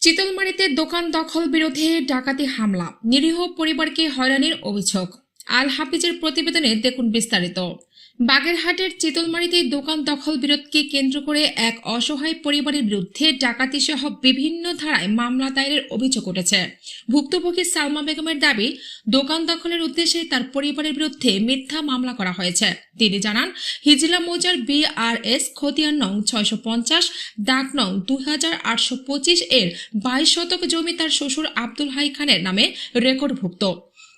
চিতলমারীতে দোকান দখল বিরোধে ডাকাতি হামলা, নিরীহ পরিবারকে হয়রানির অভিযোগ। আল হাফিজের প্রতিবেদনে দেখুন বিস্তারিত। বাগেরহাটের চিতলমারীতে দোকান দখল বিরোধকে কেন্দ্র করে এক অসহায় পরিবারের বিরুদ্ধে ডাকাতি সহ বিভিন্ন ধারায় মামলা দায়েরের অভিযোগ উঠেছে। ভুক্তভোগী সালমা বেগমের দাবি, দোকান দখলের উদ্দেশ্যে তার পরিবারের বিরুদ্ধে মিথ্যা মামলা করা হয়েছে। তিনি জানান, হিজলা মৌজার BRS খতিয়ান নং 650 দাগ নং 2825 এর 22 শতক জমি তার শ্বশুর আব্দুল হাই খানের নামে রেকর্ডভুক্ত।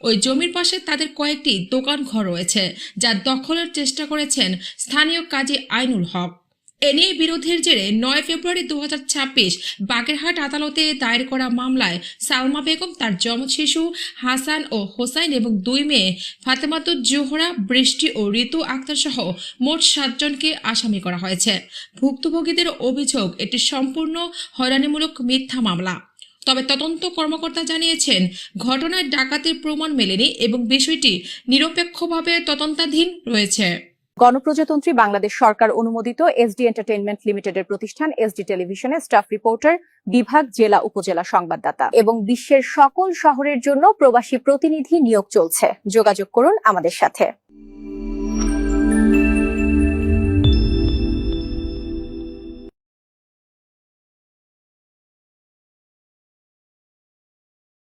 ওই জমির পাশে তাদের কয়েকটি দোকান ঘর রয়েছে, যা দখলের চেষ্টা করেছেন স্থানীয় কাজী আইনুল হক। এ নিয়ে বিরোধের জেরে 9 ফেব্রুয়ারি 2026 বাগেরহাট আদালতে দায়ের করা মামলায় সালমা বেগম, তার যমজ শিশু হাসান ও হোসাইন এবং 2 মেয়ে ফাতেমাতুজ জোহরা, বৃষ্টি ও ঋতু আক্তার সহ মোট 7 জনকে আসামি করা হয়েছে। ভুক্তভোগীদের অভিযোগ, এটি সম্পূর্ণ হয়রানিমূলক মিথ্যা মামলা। তবে তদন্ত কর্মকর্তা জানিয়েছেন, ঘটনায় ডাকাতির প্রমাণ মেলেনি এবং বিষয়টি নিরপেক্ষভাবে তদন্তাধীন রয়েছে। গণপ্রজাতন্ত্রী বাংলাদেশ সরকার অনুমোদিত SD এন্টারটেইনমেন্ট লিমিটেডের প্রতিষ্ঠান SD টেলিভিশনের স্টাফ রিপোর্টার, বিভাগ, জেলা, উপজেলা সংবাদদাতা এবং বিশ্বের সকল শহরের জন্য প্রবাসী প্রতিনিধি নিয়োগ চলছে। যোগাযোগ করুন আমাদের সাথে।